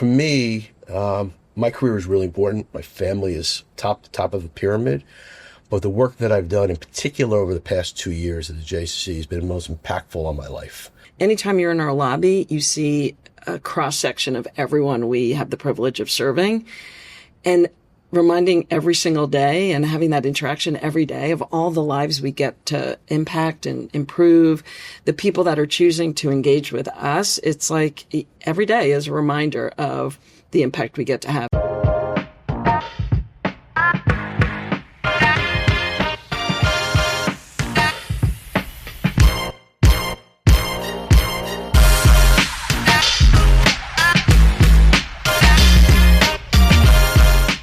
For me, my career is really important. My family is top of the pyramid. But the work that I've done, in particular over the past 2 years at the JCC, has been the most impactful on my life. Anytime you're in our lobby, you see a cross-section of everyone we have the privilege of serving. And reminding every single day and having that interaction every day of all the lives we get to impact and improve, the people that are choosing to engage with us, it's like every day is a reminder of the impact we get to have.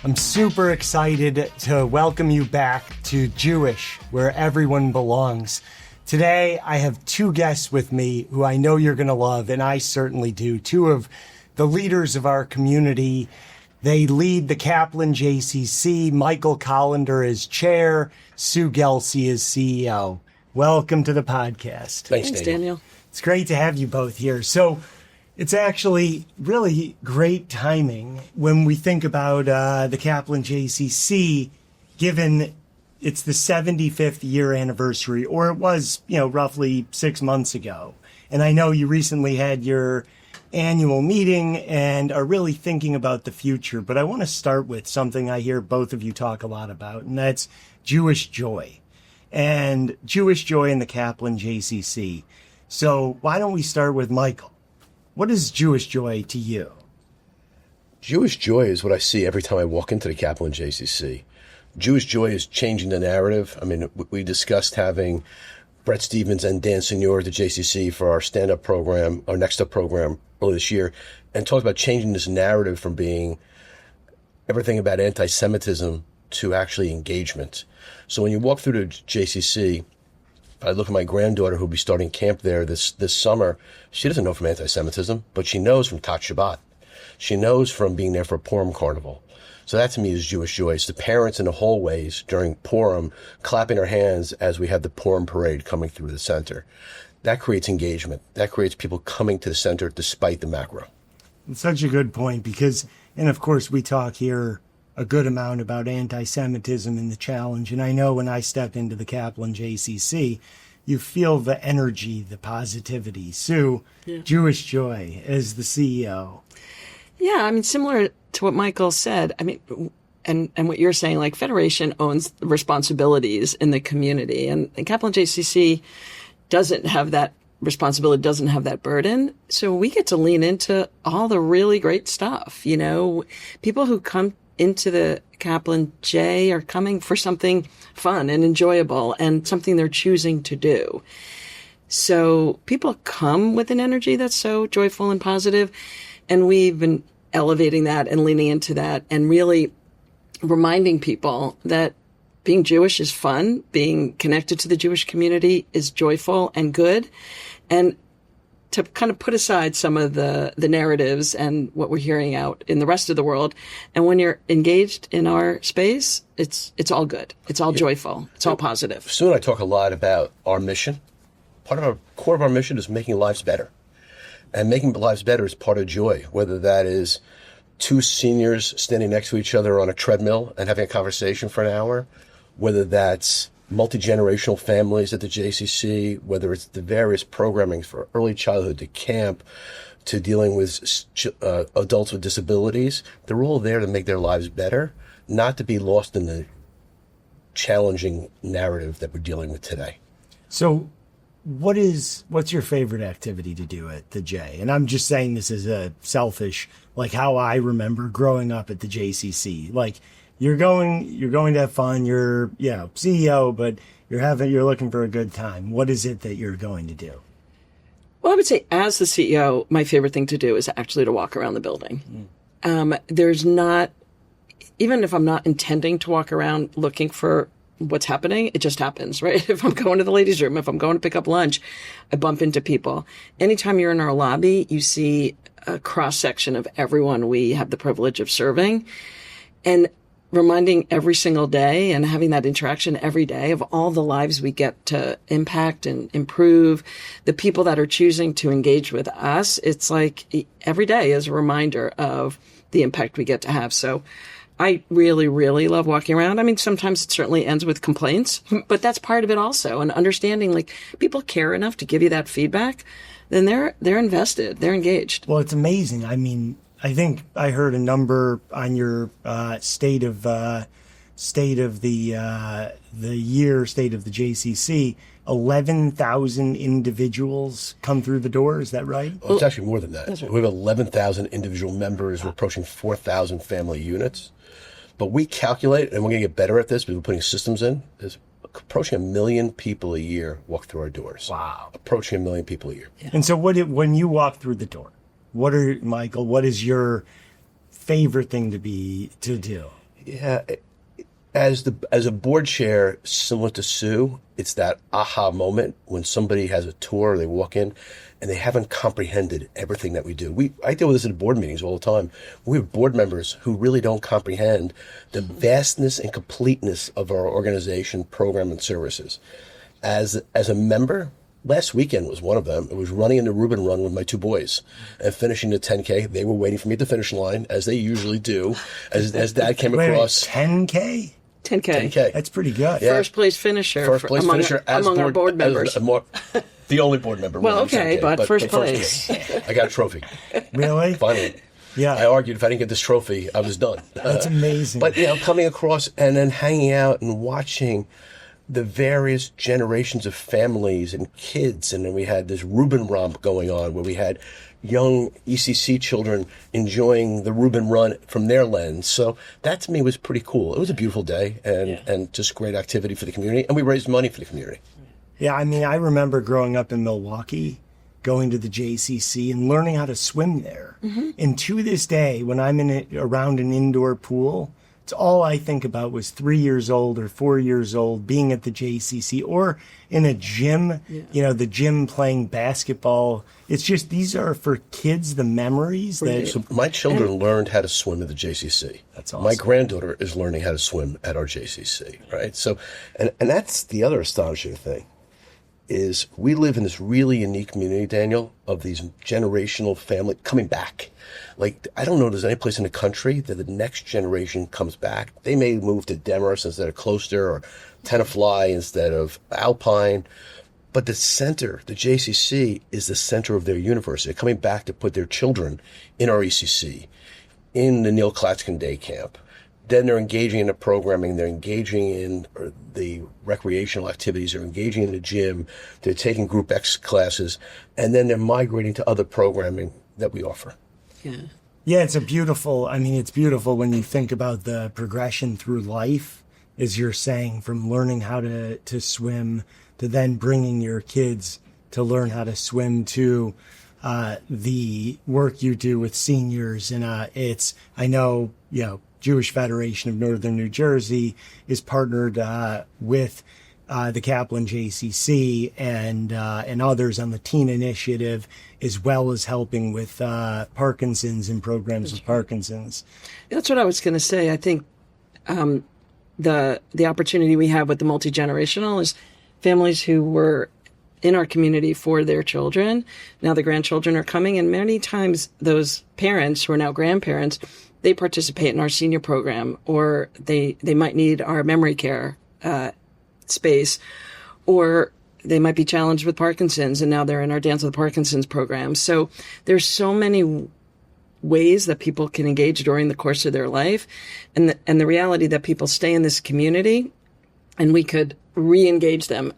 I'm super excited to welcome you back to Jewish, where everyone belongs. Today, I have two guests with me who I know you're going to love, and I certainly do. Two of the leaders of our community. They lead the Kaplen JCC. Michael Kollender is chair. Sue Gelsey is CEO. Welcome to the podcast. Thanks, Daniel. It's great to have you both here. So, it's actually really great timing when we think about the Kaplen JCC, given it's the 75th year anniversary, or it was, roughly 6 months ago. And I know you recently had your annual meeting and are really thinking about the future. But I want to start with something I hear both of you talk a lot about, and that's Jewish joy. And Jewish joy in the Kaplen JCC. So why don't we start with Michael? What is Jewish joy to you? Jewish joy is what I see every time I walk into the Kaplen JCC. Jewish joy is changing the narrative. I mean, we discussed having Brett Stevens and Dan Senior at the JCC for our stand-up program, our Next Up program earlier this year, and talked about changing this narrative from being everything about anti-Semitism to actually engagement. So when you walk through the JCC, I look at my granddaughter who'll be starting camp there this summer. She doesn't know from anti-Semitism, but she knows from Tat Shabbat. She knows from being there for Purim Carnival. So that to me is Jewish joy. It's the parents in the hallways during Purim clapping their hands as we have the Purim parade coming through the center. That creates engagement. That creates people coming to the center despite the macro. It's such a good point because, and of course we talk here a good amount about anti-Semitism and the challenge. And I know when I step into the Kaplen JCC, you feel the energy, the positivity. Sue, yeah. Jewish joy as the CEO. Yeah, I mean, similar to what Michael said, I mean, and what you're saying, like Federation owns responsibilities in the community, and Kaplen JCC doesn't have that responsibility, doesn't have that burden. So we get to lean into all the really great stuff. People who come into the Kaplen J are coming for something fun and enjoyable and something they're choosing to do. So people come with an energy that's so joyful and positive, and we've been elevating that and leaning into that and really reminding people that being Jewish is fun, being connected to the Jewish community is joyful and good, and to kind of put aside some of the narratives and what we're hearing out in the rest of the world. And when you're engaged in our space, it's all good. It's all joyful. It's all positive. Sue and I talk a lot about our mission. Part of our core of our mission is making lives better. And making lives better is part of joy, whether that is two seniors standing next to each other on a treadmill and having a conversation for an hour, whether that's multi-generational families at the JCC, whether it's the various programming for early childhood to camp to dealing with adults with disabilities. They're all there to make their lives better, not to be lost in the challenging narrative that we're dealing with today. So what's your favorite activity to do at the J? And I'm just saying this as a selfish, like how I remember growing up at the JCC. Like, You're going to have fun. You're, CEO, but you're looking for a good time. What is it that you're going to do? Well, I would say as the CEO, my favorite thing to do is actually to walk around the building. There's not, even if I'm not intending to walk around looking for what's happening, it just happens, right? If I'm going to the ladies' room, if I'm going to pick up lunch, I bump into people. Anytime you're in our lobby, you see a cross-section of everyone we have the privilege of serving. And reminding every single day and having that interaction every day of all the lives we get to impact and improve, the people that are choosing to engage with us, it's like every day is a reminder of the impact we get to have. So I really, really love walking around. I mean, sometimes it certainly ends with complaints, but that's part of it also. And understanding like people care enough to give you that feedback, then they're invested, they're engaged. Well, it's amazing. I mean, I think I heard a number on your state of the JCC. 11,000 individuals come through the door. Is that right? Well, it's actually more than that. Right. We have 11,000 individual members. We're approaching 4,000 family units. But we calculate, and we're going to get better at this because we're putting systems in, is approaching 1 million people a year walk through our doors. Wow. Approaching 1 million people a year. Yeah. And so when you walk through the door, Michael, what is your favorite thing to do? Yeah. As a board chair, similar to Sue, it's that aha moment when somebody has a tour, they walk in, and they haven't comprehended everything that we do. I deal with this in board meetings all the time. We have board members who really don't comprehend the vastness and completeness of our organization, program, and services. As a member, last weekend was one of them. It was running in the Reuben Run with my 2 boys and finishing the 10K. They were waiting for me at the finish line, as they usually do, as Dad came across. 10K? 10K. That's pretty good. Yeah. First place finisher among our board members. The only board member. Well, okay, 10K, but first place. I got a trophy. Really? Finally. Yeah. I argued if I didn't get this trophy, I was done. That's amazing. But, coming across and then hanging out and watching the various generations of families and kids. And then we had this Reuben romp going on where we had young ECC children enjoying the Reuben Run from their lens. So that to me was pretty cool. It was a beautiful day and just great activity for the community. And we raised money for the community. Yeah, I mean, I remember growing up in Milwaukee, going to the JCC and learning how to swim there. Mm-hmm. And to this day, when I'm around an indoor pool, it's all I think about was 3 years old or 4 years old being at the JCC or in a gym, the gym playing basketball. It's just, these are for kids, the memories that... So my children learned how to swim at the JCC. That's awesome. My granddaughter is learning how to swim at our JCC, right? So, and that's the other astonishing thing, is we live in this really unique community, Daniel, of these generational family coming back. Like, I don't know if there's any place in the country that the next generation comes back. They may move to Demorest instead of Closter or Tenafly instead of Alpine. But the center, the JCC, is the center of their universe. They're coming back to put their children in our ECC, in the Neil Klatskin Day Camp. Then they're engaging in the programming. They're engaging in the recreational activities. They're engaging in the gym. They're taking Group X classes. And then they're migrating to other programming that we offer. Yeah, it's beautiful when you think about the progression through life, as you're saying, from learning how to swim to then bringing your kids to learn how to swim to the work you do with seniors. And I know, Jewish Federation of Northern New Jersey is partnered with the Kaplen JCC and others on the Teen Initiative, as well as helping with Parkinson's and programs with Parkinson's. That's what I was going to say. I think the opportunity we have with the multi-generational is families who were in our community for their children. Now the grandchildren are coming, and many times those parents who are now grandparents, they participate in our senior program, or they might need our memory care space, or they might be challenged with Parkinson's, and now they're in our Dance with Parkinson's program. So there's so many ways that people can engage during the course of their life, and the reality that people stay in this community, and we could re-engage them,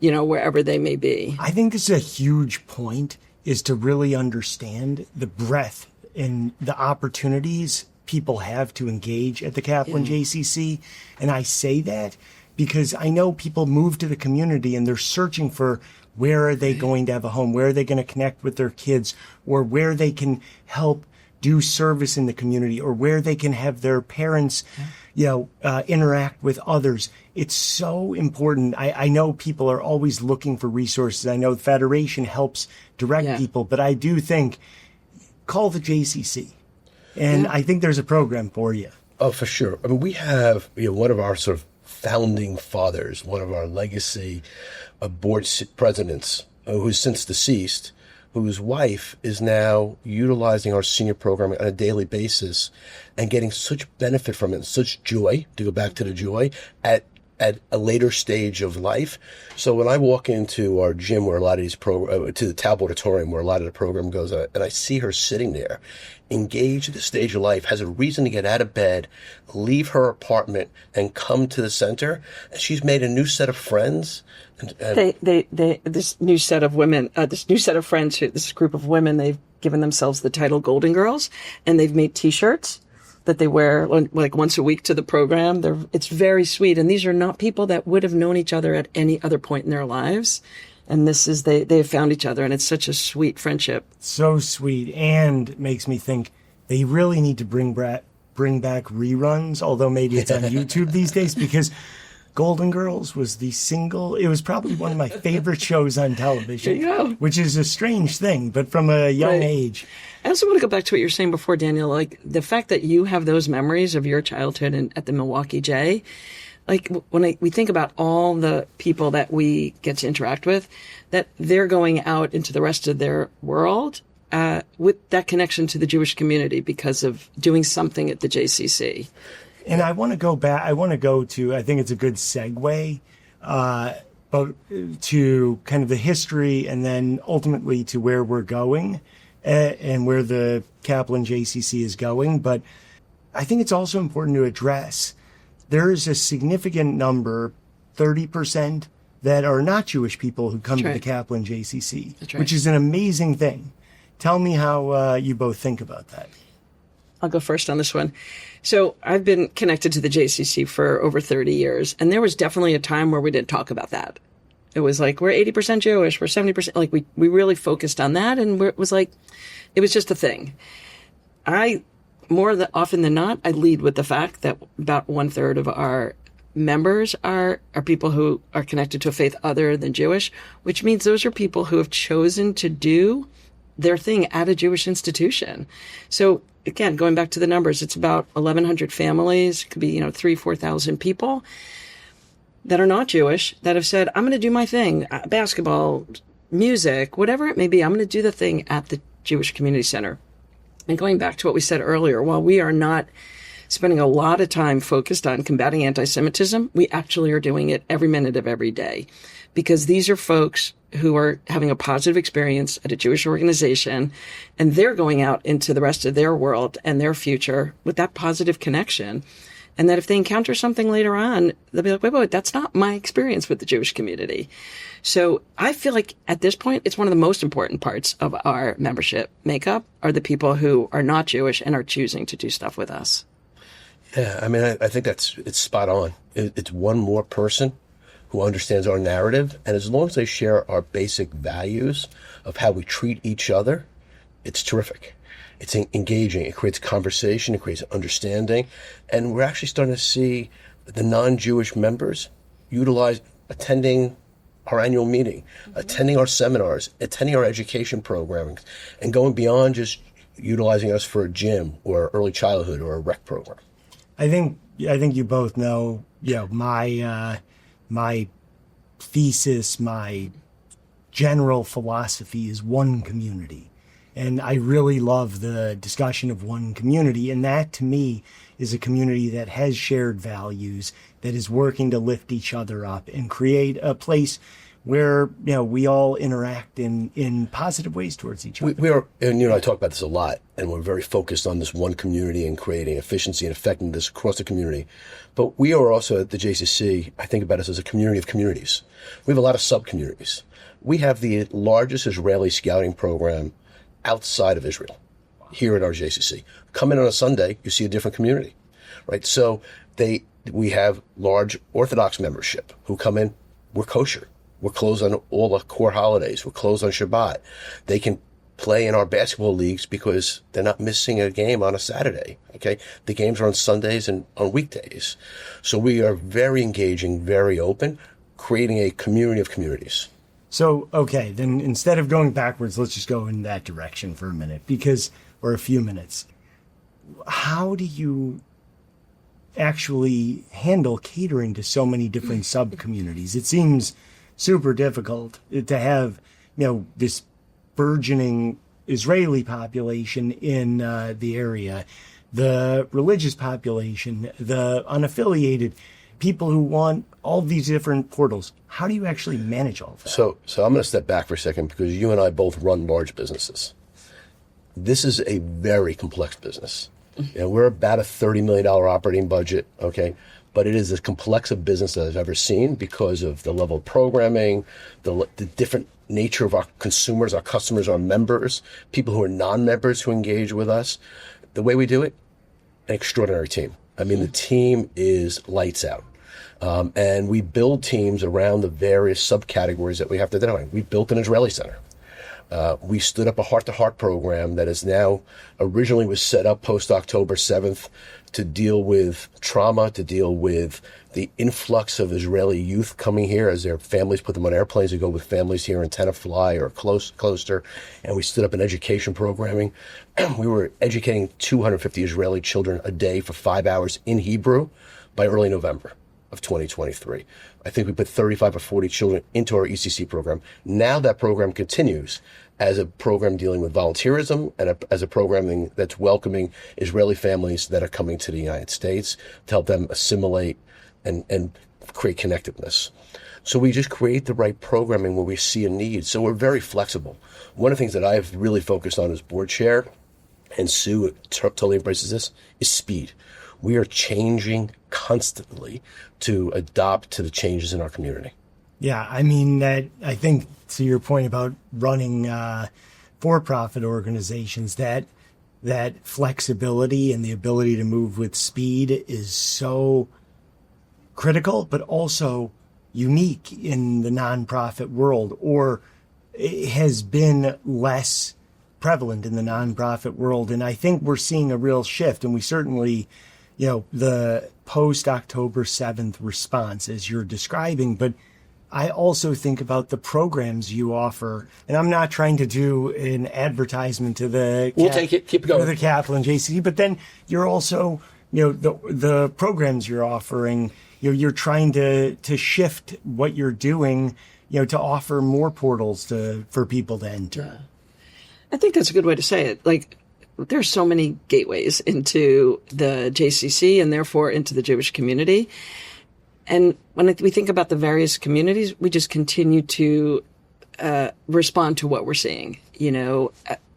wherever they may be. I think this is a huge point, is to really understand the breadth and the opportunities people have to engage at the Kaplen JCC. And I say that because I know people move to the community and they're searching for where are they going to have a home, where are they going to connect with their kids, or where they can help do service in the community, or where they can have their parents, interact with others. It's so important. I know people are always looking for resources. I know the Federation helps direct people, but I do think call the JCC. And I think there's a program for you. Oh, for sure. I mean, we have one of our sort of founding fathers, one of our legacy presidents, who's since deceased, whose wife is now utilizing our senior program on a daily basis and getting such benefit from it, and such joy, to go back to the joy, at a later stage of life. So when I walk into our gym where a lot of these to the Taub Auditorium where a lot of the program goes, and I see her sitting there, engaged at the stage of life, has a reason to get out of bed, leave her apartment, and come to the center, and she's made a new set of friends. This new set of women, this new set of friends, this group of women, they've given themselves the title Golden Girls, and they've made T-shirts that they wear like once a week to the program. It's very sweet. And these are not people that would have known each other at any other point in their lives. And this is, they have found each other, and it's such a sweet friendship. So sweet, and makes me think they really need to bring back reruns, although maybe it's on YouTube these days, because Golden Girls was it was probably one of my favorite shows on television, which is a strange thing, but from a young age. I also want to go back to what you were saying before, Daniel, like the fact that you have those memories of your childhood at the Milwaukee J. Like when we think about all the people that we get to interact with, that they're going out into the rest of their world with that connection to the Jewish community because of doing something at the JCC. And I want to go back. I want to go to, I think it's a good segue to kind of the history and then ultimately to where we're going and where the Kaplen JCC is going. But I think it's also important to address there is a significant number, 30%, that are not Jewish people who come to the Kaplen JCC, which is an amazing thing. Tell me how you both think about that. I'll go first on this one. So I've been connected to the JCC for over 30 years, and there was definitely a time where we didn't talk about that. It was like, we're 80% Jewish, we're 70%, like we really focused on that, and it was just a thing. Often than not, I lead with the fact that about 1/3 of our members are people who are connected to a faith other than Jewish, which means those are people who have chosen to do their thing at a Jewish institution. So again, going back to the numbers, it's about 1,100 families. It could be, 3,000-4,000 people that are not Jewish that have said, I'm going to do my thing, basketball, music, whatever it may be. I'm going to do the thing at the Jewish Community Center. And going back to what we said earlier, while we are not spending a lot of time focused on combating anti-Semitism, we actually are doing it every minute of every day, because these are folks who are having a positive experience at a Jewish organization, and they're going out into the rest of their world and their future with that positive connection. And that if they encounter something later on, they'll be like, wait, that's not my experience with the Jewish community. So I feel like at this point, it's one of the most important parts of our membership makeup are the people who are not Jewish and are choosing to do stuff with us. Yeah, I mean, I think it's spot on. It's one more person who understands our narrative. And as long as they share our basic values of how we treat each other, it's terrific. It's engaging. It creates conversation. It creates understanding. And we're actually starting to see the non-Jewish members attending our annual meeting, attending our seminars, attending our education programming, and going beyond just utilizing us for a gym or early childhood or a rec program. I think you both know, my thesis, my general philosophy is one community. And I really love the discussion of one community. And that, to me, is a community that has shared values, that is working to lift each other up and create a place where, we all interact in positive ways towards each other. We are, and I talk about this a lot, and we're very focused on this one community and creating efficiency and effectiveness across the community. But we are also at the JCC, I think about us as a community of communities. We have a lot of sub-communities. We have the largest Israeli scouting program outside of Israel here at our JCC. Come in on a Sunday, you see a different community, right? So we have large Orthodox membership who come in, we're kosher. We're closed on all the core holidays. We're closed on Shabbat. They can play in our basketball leagues because they're not missing a game on a Saturday, okay? The games are on Sundays and on weekdays. So we are very engaging, very open, creating a community of communities. So, okay, then instead of going backwards, let's just go in that direction for a minute, or a few minutes. How do you actually handle catering to so many different sub-communities? It seems super difficult to have, this burgeoning Israeli population in the area, the religious population, the unaffiliated, people who want all these different portals. How do you actually manage all of that? So I'm going to step back for a second because you and I both run large businesses. This is a very complex business. We're about a $30 million operating budget, okay? But it is as complex a business that I've ever seen because of the level of programming, the different nature of our consumers, our customers, our members, people who are non-members who engage with us. The way we do it, an extraordinary team. I mean, the team is lights out. And we build teams around the various subcategories that we have to identify. We built an Israeli center. We stood up a heart-to-heart program that is now originally was set up post-October 7th to deal with trauma, to deal with the influx of Israeli youth coming here as their families put them on airplanes to go with families here in Tenafly or closer. And we stood up an education programming. We were educating 250 Israeli children a day for 5 hours in Hebrew by early November of 2023. I think we put 35 or 40 children into our ECC program. Now that program continues as a program dealing with volunteerism and as a programming that's welcoming Israeli families that are coming to the United States to help them assimilate and create connectedness. So we just create the right programming where we see a need. So we're very flexible. One of the things that I've really focused on as board chair, and Sue totally embraces this, is speed. We are changing constantly to adapt to the changes in our community. Yeah, I mean, I think to your point about running for-profit organizations, that flexibility and the ability to move with speed is so critical, but also unique in the nonprofit world, or it has been less prevalent in the nonprofit world. And I think we're seeing a real shift, and we certainly, the post-October 7th response, as you're describing, but I also think about the programs you offer, and I'm not trying to do an advertisement to the We'll take it. Keep going. To the Kaplen JCC, but then you're also, the programs you're offering, you're trying to shift what you're doing, to offer more portals for people to enter. Yeah. I think that's a good way to say it. Like, there's so many gateways into the JCC and therefore into the Jewish community. And when we think about the various communities, we just continue to respond to what we're seeing.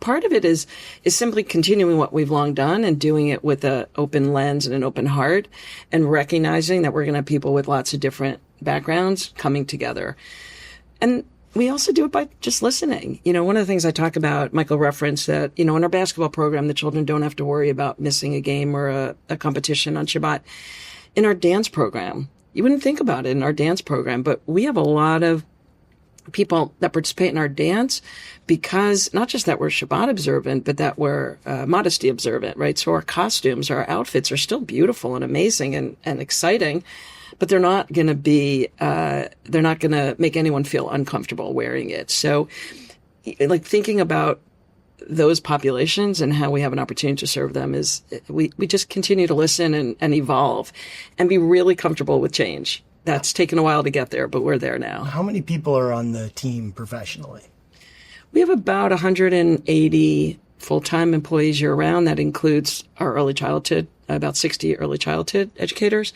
Part of it is simply continuing what we've long done and doing it with an open lens and an open heart, and recognizing that we're going to have people with lots of different backgrounds coming together. And we also do it by just listening. One of the things I talk about, Michael referenced that, in our basketball program, the children don't have to worry about missing a game or a competition on Shabbat. In our dance program, you wouldn't think about it in our dance program, but we have a lot of people that participate in our dance because not just that we're Shabbat observant, but that we're modesty observant, right? So our costumes, our outfits are still beautiful and amazing and exciting, but they're not going to make anyone feel uncomfortable wearing it. So like thinking about those populations and how we have an opportunity to serve them is we just continue to listen and evolve and be really comfortable with change. That's taken a while to get there, but we're there now. How many people are on the team professionally? We have about 180 full-time employees year-round. That includes our early childhood, about 60 early childhood educators.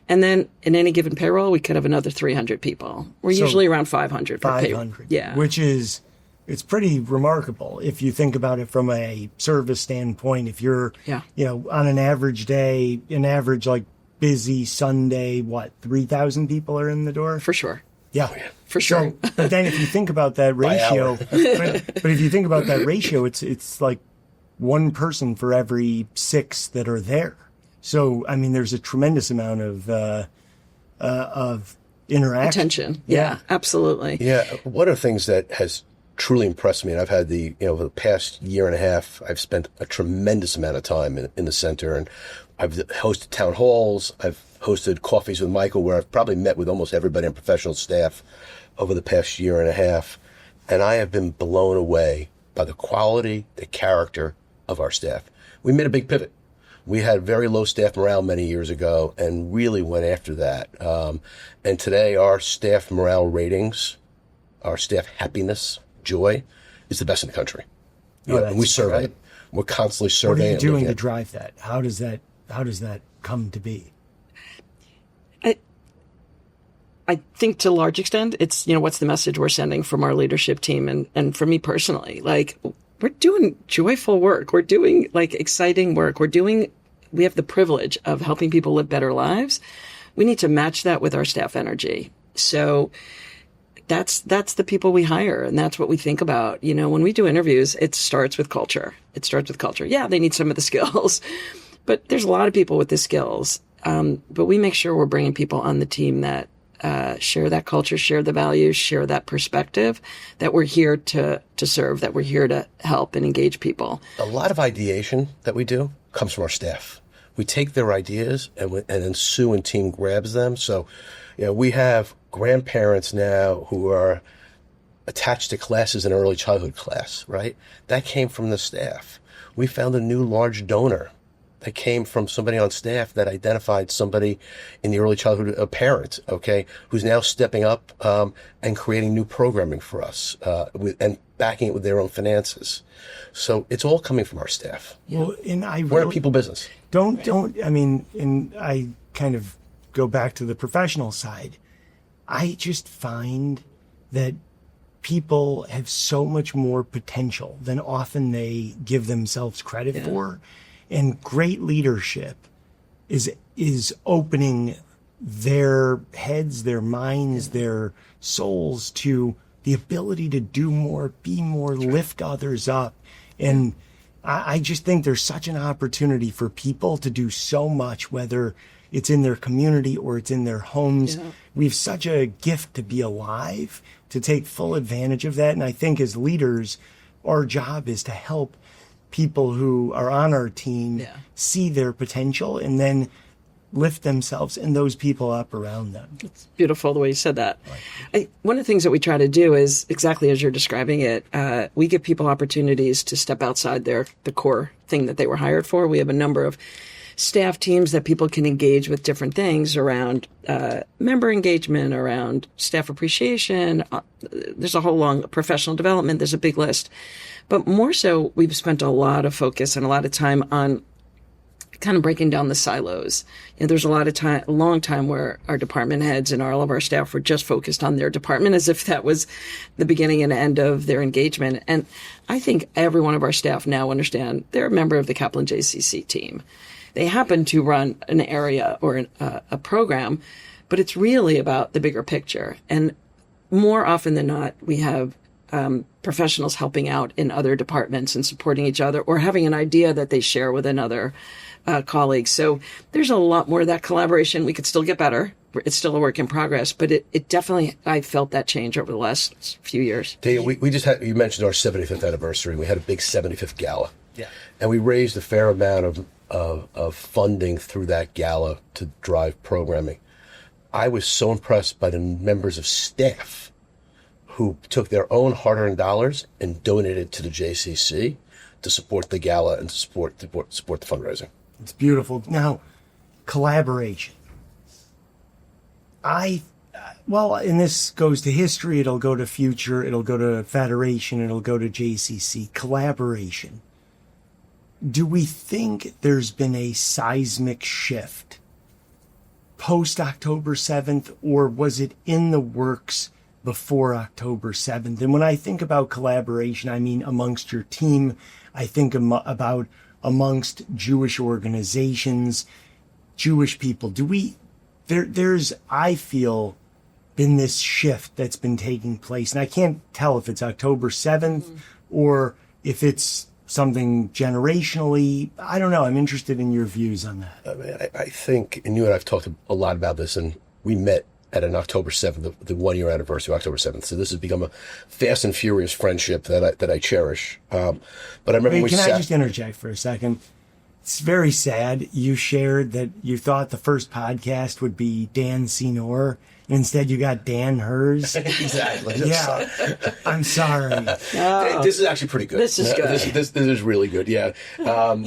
And then in any given payroll, we could have another 300 people. We're usually around 500 per payroll. 500, yeah. Which is, it's pretty remarkable if you think about it from a service standpoint. If you're, on an average day, like busy Sunday, 3,000 people are in the door? For sure. Yeah, for sure. So, but then if you think about that ratio, but if you think about that ratio, it's like one person for every 6 that are there. So, I mean, there's a tremendous amount of interaction. Attention. Yeah, absolutely. Yeah. One of the things that has truly impressed me, and I've had over the past year and a half, I've spent a tremendous amount of time in the center, and I've hosted town halls. I've hosted coffees with Michael where I've probably met with almost everybody in professional staff over the past year and a half. And I have been blown away by the quality, the character of our staff. We made a big pivot. We had very low staff morale many years ago and really went after that. And today our staff morale ratings, our staff happiness, joy, is the best in the country. And we survey it. We're constantly surveying. What are you doing to drive that? How does that come to be? I think to a large extent, it's, what's the message we're sending from our leadership team? And for me personally, like, we're doing joyful work. We're doing exciting work. We have the privilege of helping people live better lives. We need to match that with our staff energy. So that's the people we hire. And that's what we think about. When we do interviews, it starts with culture. Yeah, they need some of the skills, but there's a lot of people with the skills. But we make sure we're bringing people on the team that share that culture, share the values, share that perspective, that we're here to serve, that we're here to help and engage people. A lot of ideation that we do comes from our staff. We take their ideas and then Sue and team grabs them. So, we have grandparents now who are attached to classes in early childhood class, right? That came from the staff. We found a new large donor that came from somebody on staff that identified somebody in the early childhood, a parent, okay, who's now stepping up and creating new programming for us and backing it with their own finances. So it's all coming from our staff. Well, and we're a people business. And I kind of go back to the professional side. I just find that people have so much more potential than often they give themselves credit for. And great leadership is opening their heads, their minds, their souls to the ability to do more, be more, lift others up. And I just think there's such an opportunity for people to do so much, whether it's in their community or it's in their homes. Yeah. We have such a gift to be alive, to take full advantage of that. And I think as leaders, our job is to help people who are on our team see their potential and then lift themselves and those people up around them. It's beautiful the way you said that. One of the things that we try to do is exactly as you're describing it. We give people opportunities to step outside the core thing that they were hired for. We have a number of staff teams that people can engage with different things around member engagement, around staff appreciation. There's a whole long professional development. There's a big list. But more so, we've spent a lot of focus and a lot of time on kind of breaking down the silos. There's a long time where our department heads and all of our staff were just focused on their department as if that was the beginning and end of their engagement. And I think every one of our staff now understand they're a member of the Kaplen JCC team. They happen to run an area or a program, but it's really about the bigger picture. And more often than not, we have professionals helping out in other departments and supporting each other or having an idea that they share with another colleague. So there's a lot more of that collaboration. We could still get better. It's still a work in progress, but it definitely, I felt that change over the last few years. Dave, we just had, you mentioned our 75th anniversary. We had a big 75th gala. Yeah. And we raised a fair amount of funding through that gala to drive programming. I was so impressed by the members of staff who took their own hard-earned dollars and donated to the JCC to support the gala and support the fundraising. It's beautiful. Now, collaboration. And this goes to history, it'll go to future, it'll go to Federation, it'll go to JCC. Collaboration. Do we think there's been a seismic shift post-October 7th, or was it in the works before October 7th? And when I think about collaboration, I mean amongst your team. I think about amongst Jewish organizations, Jewish people. There's, I feel, been this shift that's been taking place. And I can't tell if it's October 7th or if it's something generationally. I don't know. I'm interested in your views on that. I think, and you and I have talked a lot about this, and we met at an October 7th, the 1 year anniversary of October 7th. So this has become a fast and furious friendship that I cherish. But I remember Can I just interject for a second? it's very sad. You shared that you thought the first podcast would be Dan Senor. Instead, you got Dan Herz. Exactly. Yeah, I'm sorry. Oh, This is actually pretty good. This is good. This is really good. Yeah.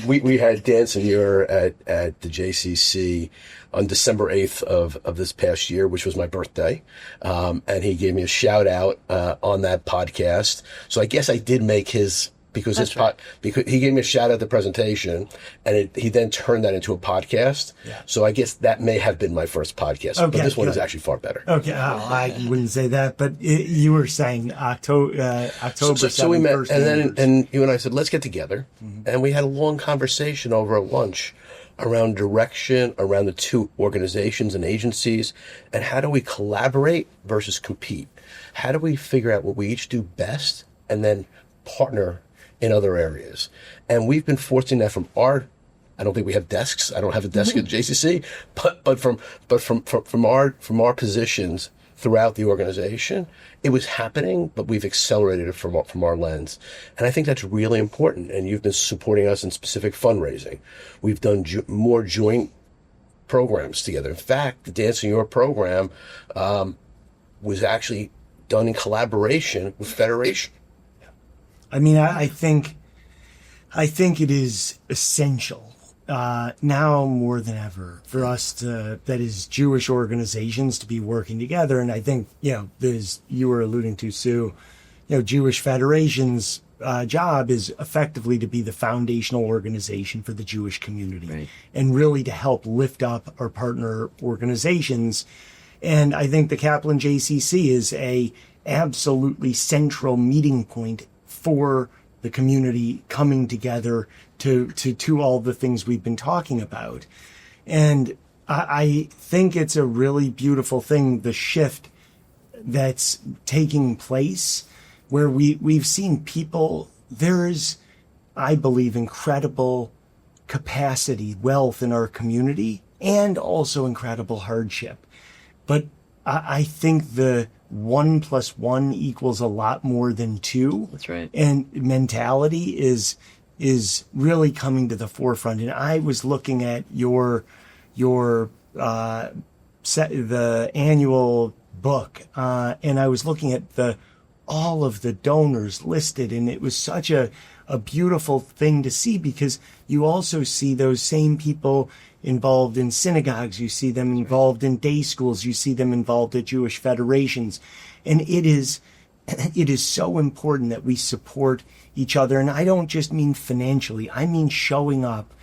We had Dan Senor at the JCC on December 8th of this past year, which was my birthday. And he gave me a shout out on that podcast. So I guess I did make his, because because he gave me a shout out at the presentation, and he then turned that into a podcast. Yeah. So I guess that may have been my first podcast, but this one is actually far better. Okay, I wouldn't say that, but you were saying October. So we met, and you and I said, let's get together, and we had a long conversation over at lunch around direction, around the two organizations and agencies, and how do we collaborate versus compete? How do we figure out what we each do best, and then partner in other areas? And we've been forcing that from I don't think we have desks. I don't have a desk at JCC, but from our positions throughout the organization, it was happening, but we've accelerated it from our lens. And I think that's really important. And you've been supporting us in specific fundraising. We've done more joint programs together. In fact, the Dancing Your program was actually done in collaboration with Federation. I mean, I think it is essential now more than ever for us that is Jewish organizations to be working together. And I think, as you were alluding to, Sue, Jewish Federation's job is effectively to be the foundational organization for the Jewish community, right, and really to help lift up our partner organizations. And I think the Kaplen JCC is a absolutely central meeting point for the community coming together to all the things we've been talking about. And I think it's a really beautiful thing, the shift that's taking place, where we've seen people, there's, I believe, incredible capacity, wealth in our community, and also incredible hardship. But I think the 1 + 1 equals a lot more than 2. That's right. And mentality is really coming to the forefront. And I was looking at the annual book, and I was looking at all of the donors listed, and it was such a beautiful thing to see, because you also see those same people involved in synagogues, you see them involved in day schools, you see them involved at Jewish federations. And it is so important that we support each other. And I don't just mean financially, I mean showing up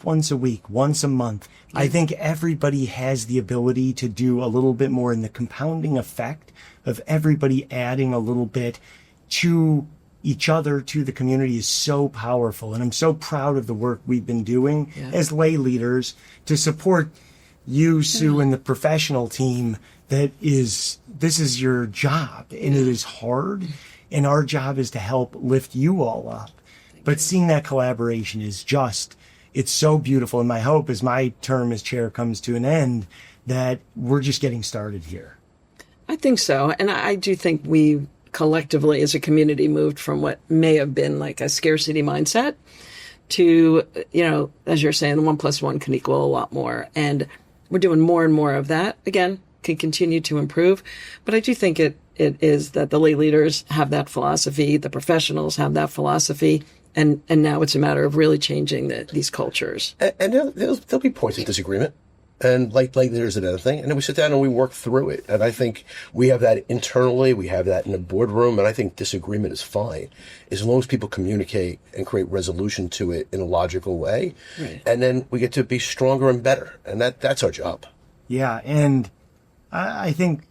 once a week, once a month. I think everybody has the ability to do a little bit more, and the compounding effect of everybody adding a little bit to each other, to the community, is so powerful. And I'm so proud of the work we've been doing as lay leaders to support you, Sue, and the professional team. This is your job, and it is hard, and our job is to help lift you all up. But seeing that collaboration is it's so beautiful. And my hope, as my term as chair comes to an end, that we're just getting started here. I think so. And I do think we collectively as a community moved from what may have been like a scarcity mindset to, as you're saying, 1 + 1 can equal a lot more. And we're doing more and more of that. Again, can continue to improve. But I do think it is that the lay leaders have that philosophy, the professionals have that philosophy, and now it's a matter of really changing these cultures. And there'll be points of disagreement. And like there's another thing. And then we sit down and we work through it. And I think we have that internally. We have that in the boardroom. And I think disagreement is fine as long as people communicate and create resolution to it in a logical way. Right. And then we get to be stronger and better. And that's our job. Yeah. And I think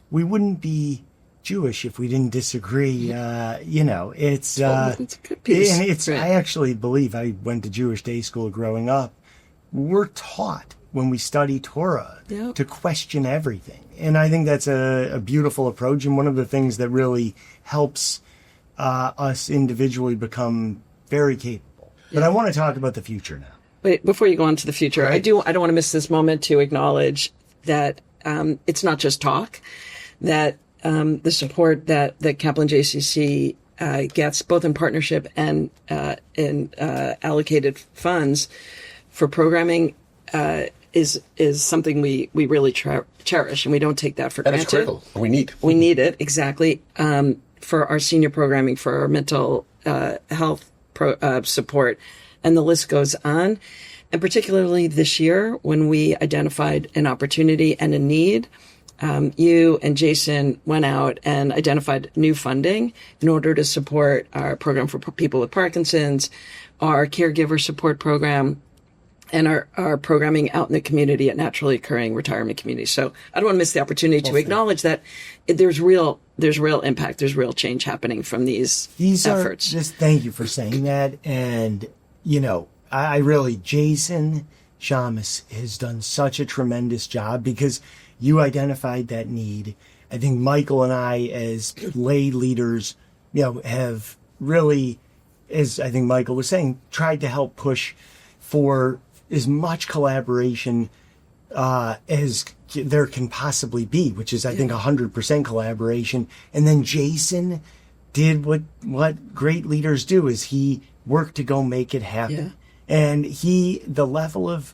we wouldn't be Jewish if we didn't disagree. It's a good piece. And it's, right. I actually believe, I went to Jewish day school growing up. We're taught when we study Torah to question everything. And I think that's a beautiful approach, and one of the things that really helps us individually become very capable. But I want to talk about the future now. Wait, before you go on to the future, right. I don't want to miss this moment to acknowledge that it's not just talk, that the support that Kaplen JCC gets, both in partnership and in allocated funds for programming, is something we really cherish, and we don't take that for And granted. it's critical. We need. We need it, exactly, for our senior programming, for our mental health support, and the list goes on. And particularly this year, when we identified an opportunity and a need, you and Jason went out and identified new funding in order to support our program for people with Parkinson's, our caregiver support program, and our programming out in the community at naturally occurring retirement communities. So I don't want to miss the opportunity to acknowledge that there's real impact, there's real change happening from these efforts. Just thank you for saying that. And, I really, Jason Shamus has done such a tremendous job because you identified that need. I think Michael and I, as lay leaders, have really, as I think Michael was saying, tried to help push for as much collaboration as there can possibly be, which is, I think, 100% collaboration. And then Jason did what great leaders do, is he worked to go make it happen. Yeah. And the level of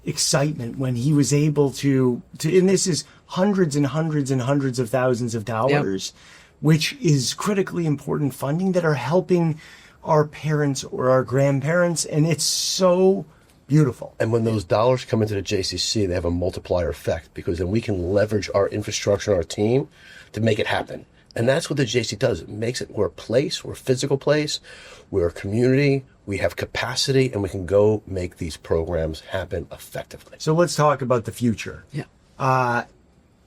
excitement when he was able to, and this is hundreds and hundreds and hundreds of thousands of dollars, which is critically important funding that are helping our parents or our grandparents. And it's so beautiful. And when those dollars come into the JCC, they have a multiplier effect, because then we can leverage our infrastructure and our team to make it happen. And that's what the JCC does. It makes it, we're a place, we're a physical place, we're a community, we have capacity, and we can go make these programs happen effectively. So let's talk about the future. Yeah.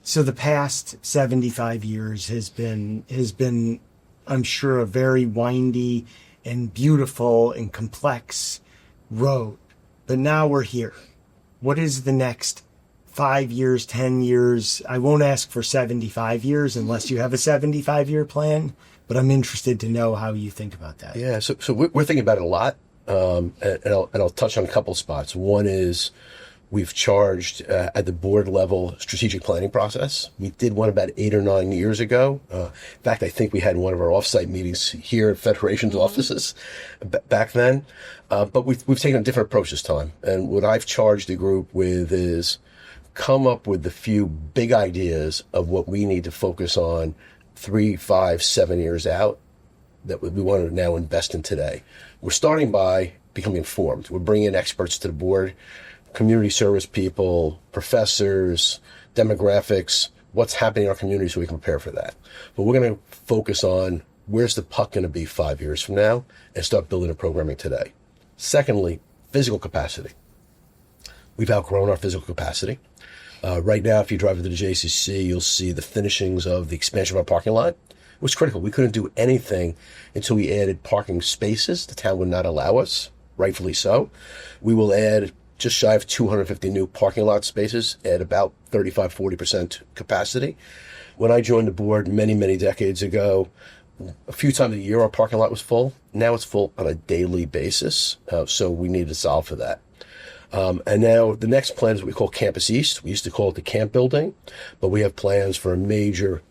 So the past 75 years has been, I'm sure, a very windy and beautiful and complex road. But now we're here. What is the next 5 years, 10 years? I won't ask for 75 years unless you have a 75-year plan, but I'm interested to know how you think about that. Yeah, so we're thinking about it a lot, and I'll touch on a couple of spots. One is we've charged at the board level strategic planning process. We did one about 8 or 9 years ago. In fact, I think we had one of our offsite meetings here at Federation's offices back then. But we've taken a different approach this time. And what I've charged the group with is come up with the few big ideas of what we need to focus on 3, 5, 7 years out that we want to now invest in today. We're starting by becoming informed. We're bringing in experts to the board, community service people, professors, demographics, what's happening in our community so we can prepare for that. But we're going to focus on where's the puck going to be 5 years from now and start building a programming today. Secondly, physical capacity. We've outgrown our physical capacity. Right now, if you drive to the JCC, you'll see the finishings of the expansion of our parking lot. It was critical. We couldn't do anything until we added parking spaces. The town would not allow us, rightfully so. We will add just shy of 250 new parking lot spaces at about 35-40% capacity. When I joined the board many, many decades ago, a few times a year our parking lot was full. Now it's full on a daily basis, so we need to solve for that. And now the next plan is what we call Campus East. We used to call it the camp building, but we have plans for a major,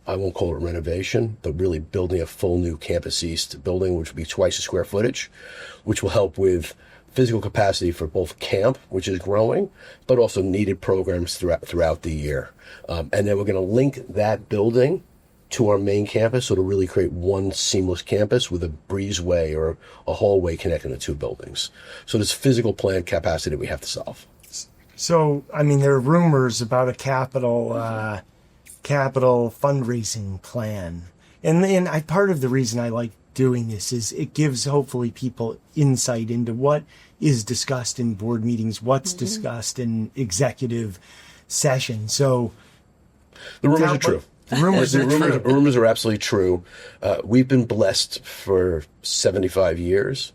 I won't call it renovation, but really building a full new Campus East building, which will be twice the square footage, which will help with physical capacity for both camp, which is growing, but also needed programs throughout the year. And then we're going to link that building to our main campus, so to really create one seamless campus with a breezeway or a hallway connecting the two buildings. So this physical plant capacity we have to solve. So, I mean, there are rumors about a capital fundraising plan. And part of the reason I like doing this is it gives hopefully people insight into what is discussed in board meetings, what's discussed in executive session. So the rumors are true. The rumors are absolutely true. We've been blessed for 75 years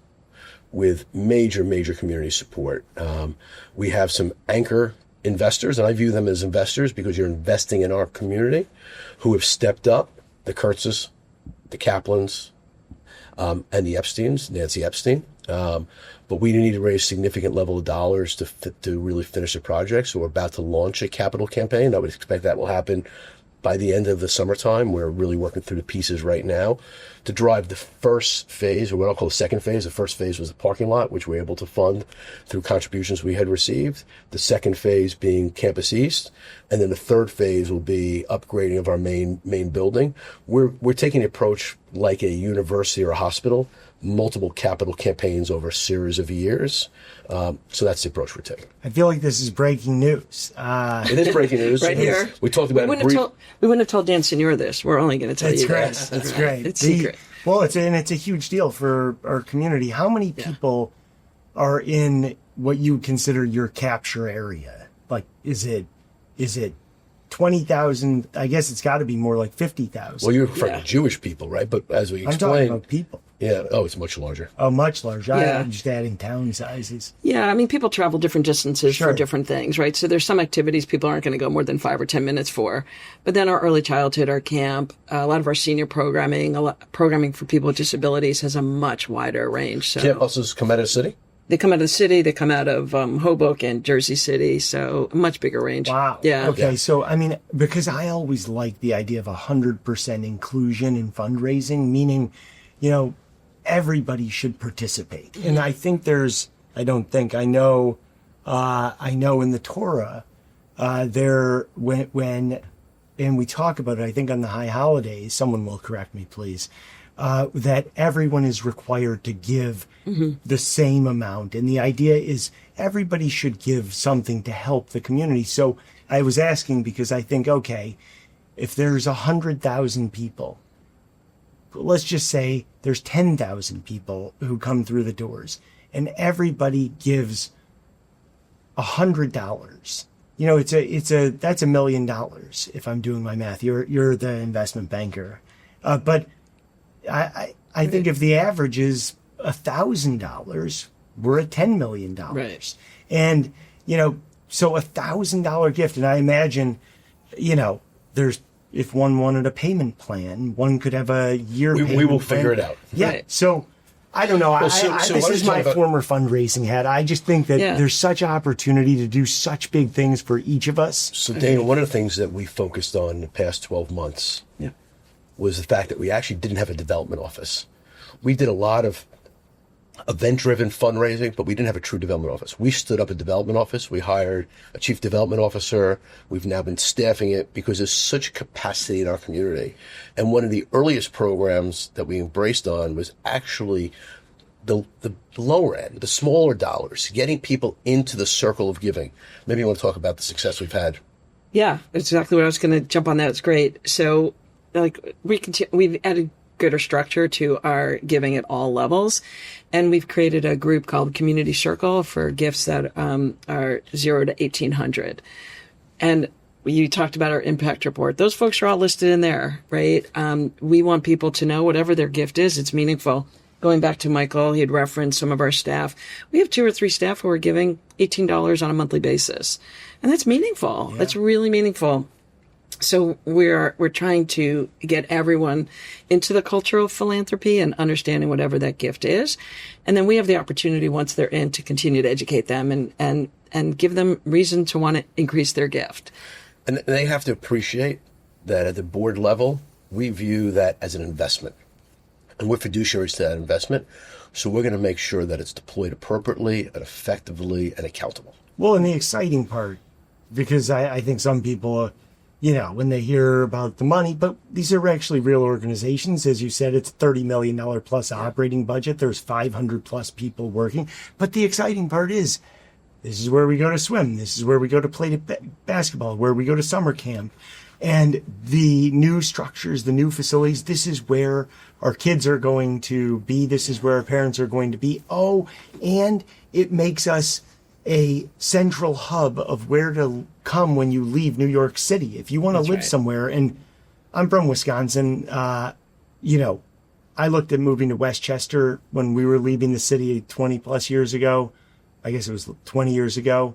with major, major community support. We have some anchor investors, and I view them as investors because you're investing in our community, who have stepped up, the Kurtzes, the Kaplens, and the Epsteins, Nancy Epstein. But we need to raise significant level of dollars to really finish the project. So we're about to launch a capital campaign. I would expect that will happen by the end of the summertime, we're really working through the pieces right now to drive the first phase, or what I'll call the second phase. The first phase was the parking lot, which we were able to fund through contributions we had received. The second phase being Campus East, and then the third phase will be upgrading of our main building. We're taking the approach like a university or a hospital, multiple capital campaigns over a series of years. So that's the approach we're taking. I feel like this is breaking news. It is breaking news. Right here. We talked about it briefly. We wouldn't have told Dan Senor this. We're only going to tell you great. this. That's great. It's secret. Well, it's a huge deal for our community. How many people are in what you consider your capture area? Like, is it 20,000? I guess it's got to be more like 50,000. Well, you're referring to Jewish people, right? But as we I'm explained, talking about people. yeah. Oh, it's much larger. Oh, much larger. Yeah. I'm just adding town sizes. Yeah, I mean, people travel different distances Sure. for different things, right? So there's some activities people aren't going to go more than 5 or 10 minutes for. But then our early childhood, our camp, a lot of our senior programming, programming for people with disabilities has a much wider range. So Camp buses come out of the city? they come out of the city, they come out of Hoboken, Jersey City, so a much bigger range. Wow. Yeah. Okay. So, I mean, because I always like the idea of 100% inclusion in fundraising, meaning, everybody should participate. And I think I know in the Torah, and we talk about it, I think on the high holidays, someone will correct me, please, that everyone is required to give the same amount. And the idea is everybody should give something to help the community. So I was asking because I think, okay, if there's 100,000 people, let's just say there's 10,000 people who come through the doors and everybody gives $100. That's $1 million if I'm doing my math. You're the investment banker. But I think if the average is $1,000, we're at $10 million. Right. And, so $1,000 gift. And I imagine, if one wanted a payment plan, one could have a year payment We will plan. figure it out. Yeah. Right. So I don't know. Well, This why is don't you my talk about- former fundraising hat. I just think that Yeah. there's such opportunity to do such big things for each of us. So, Dana, one of the things that we focused on in the past 12 months Yeah. was the fact that we actually didn't have a development office. We did a lot of event-driven fundraising, but we didn't have a true development office. We stood up a development office. We hired a chief development officer. We've now been staffing it because there's such capacity in our community. And one of the earliest programs that we embraced on was actually the lower end, the smaller dollars, getting people into the circle of giving. Maybe you want to talk about the success we've had. Yeah, that's exactly what I was going to jump on that. It's great. So, we've added greater structure to our giving at all levels, and we've created a group called Community Circle for gifts that are 0 to 1,800. And you talked about our impact report. Those folks are all listed in there, right? We want people to know whatever their gift is, it's meaningful. Going back to Michael, he had referenced some of our staff. We have 2 or 3 staff who are giving $18 on a monthly basis. And that's meaningful. Yeah. That's really meaningful. So we're trying to get everyone into the culture of philanthropy and understanding whatever that gift is. And then we have the opportunity once they're in to continue to educate them and give them reason to want to increase their gift. And they have to appreciate that at the board level, we view that as an investment. And we're fiduciaries to that investment. So we're going to make sure that it's deployed appropriately and effectively and accountable. Well, and the exciting part, because I think some people, when they hear about the money, but these are actually real organizations. As you said, it's $30 million plus operating budget. There's 500 plus people working. But the exciting part is, this is where we go to swim. This is where we go to play basketball, where we go to summer camp. And the new structures, the new facilities, this is where our kids are going to be. This is where our parents are going to be. Oh, and it makes us a central hub of where to come when you leave New York City. If you want to live somewhere, and I'm from Wisconsin, I looked at moving to Westchester when we were leaving the city 20 plus years ago. I guess it was 20 years ago.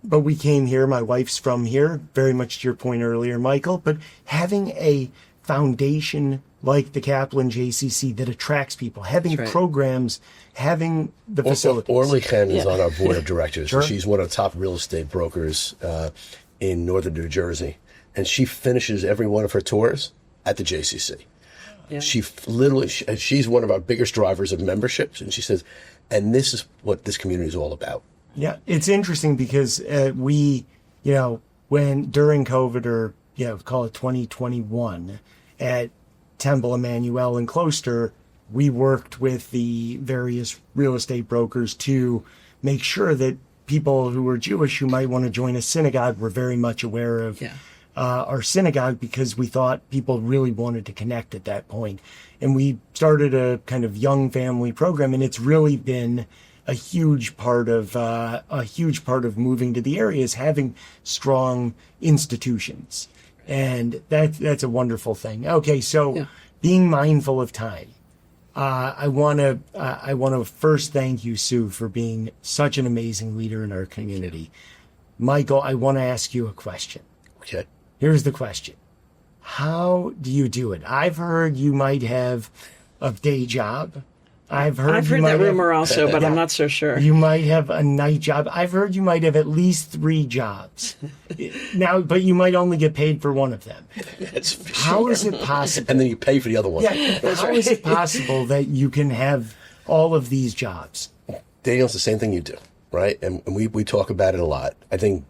But we came here. My wife's from here, very much to your point earlier, Michael. But having a foundation like the Kaplen JCC that attracts people, having programs, having the facilities. Orly Chen is on our board of directors. Sure. She's one of the top real estate brokers in northern New Jersey. and she finishes every one of her tours at the JCC. Yeah. She's one of our biggest drivers of memberships, and she says, and this is what this community is all about. Yeah, it's interesting because we, when during COVID or, call it 2021 at Temple, Emmanuel, and Closter, we worked with the various real estate brokers to make sure that people who were Jewish who might want to join a synagogue were very much aware of our synagogue, because we thought people really wanted to connect at that point. And we started a kind of young family program, and it's really been a huge part of moving to the area is having strong institutions, and that's a wonderful thing. Okay, so being mindful of time, I want to first thank you, Sue, for being such an amazing leader in our community. Michael, I want to ask you a question. Okay. Here's the question: how do you do it? I've heard you might have a day job. I've heard that rumor also, but I'm not so sure. You might have a night job. I've heard you might have at least 3 jobs. Now, but you might only get paid for one of them. How is it possible? And then you pay for the other one. Yeah, how is it possible that you can have all of these jobs? Daniel, it's the same thing you do, right? And we talk about it a lot. I think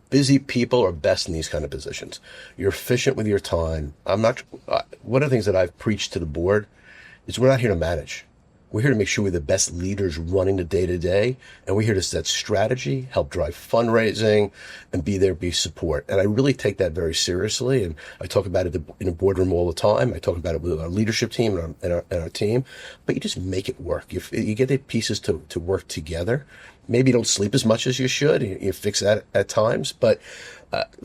busy people are best in these kind of positions. You're efficient with your time. One of the things that I've preached to the board is we're not here to manage. We're here to make sure we're the best leaders running the day-to-day, and we're here to set strategy, help drive fundraising, and be there, be support. And I really take that very seriously, and I talk about it in a boardroom all the time. I talk about it with our leadership team and our team, but you just make it work. You get the pieces to work together. Maybe you don't sleep as much as you should. You fix that at times, but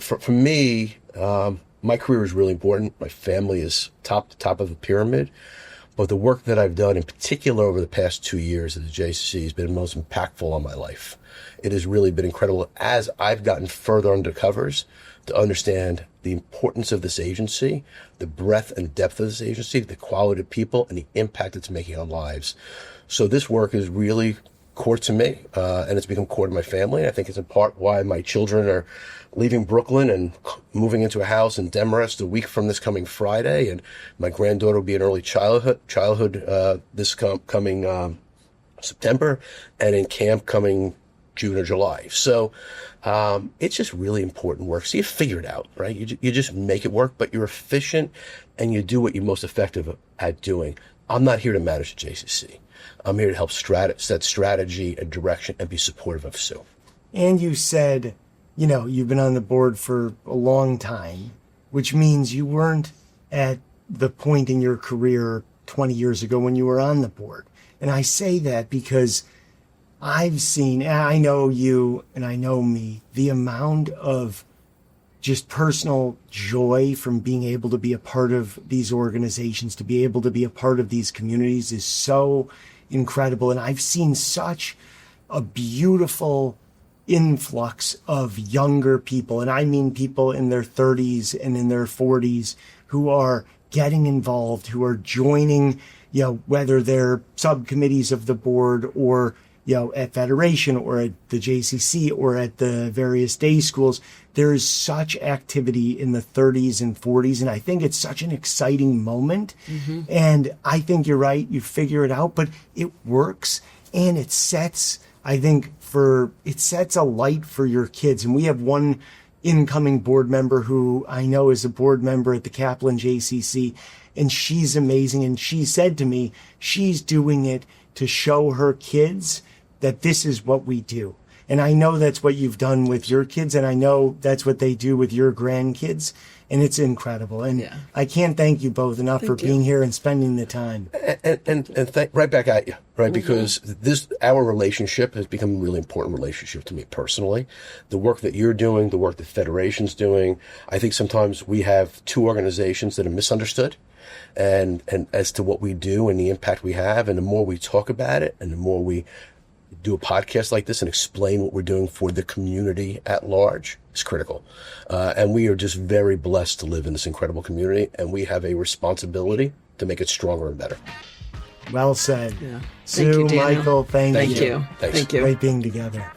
for me, my career is really important. My family is top of the pyramid. But the work that I've done, in particular over the past 2 years at the JCC, has been most impactful on my life. It has really been incredible as I've gotten further under covers to understand the importance of this agency, the breadth and depth of this agency, the quality of people, and the impact it's making on lives. So this work is really core to me, and it's become core to my family. I think it's in part why my children are leaving Brooklyn and moving into a house in Demarest a week from this coming Friday, and my granddaughter will be in early childhood this coming September, and in camp coming June or July. So it's just really important work. So you figure it out, right? You just make it work, but you're efficient and you do what you're most effective at doing. I'm not here to manage the JCC. I'm here to help set strategy and direction and be supportive of Sue. And you said, you've been on the board for a long time, which means you weren't at the point in your career 20 years ago when you were on the board. And I say that because I know you and I know me, the amount of just personal joy from being able to be a part of these organizations, to be able to be a part of these communities is so incredible. And I've seen such a beautiful influx of younger people, and I mean people in their 30s and in their 40s who are getting involved, who are joining, whether they're subcommittees of the board or, at Federation or at the JCC or at the various day schools. There is such activity in the 30s and 40s, and I think it's such an exciting moment. Mm-hmm. And I think you're right. You figure it out, but it works, and it sets, it sets a light for your kids. And we have one incoming board member who I know is a board member at the Kaplen JCC, and she's amazing. And she said to me, she's doing it to show her kids that this is what we do. And I know that's what you've done with your kids, and I know that's what they do with your grandkids, and it's incredible. And I can't thank you both enough for being here and spending the time. And right back at you, right? Mm-hmm. Because our relationship has become a really important relationship to me personally. The work that you're doing, the work that Federation's doing, I think sometimes we have two organizations that are misunderstood. And as to what we do and the impact we have, and the more we talk about it, and the more we do a podcast like this and explain what we're doing for the community at large, is critical. And we are just very blessed to live in this incredible community, and we have a responsibility to make it stronger and better. Well said. Yeah. Sue, Thank you, Michael, thank you. Thank you. Thanks. Thank you. Great being together.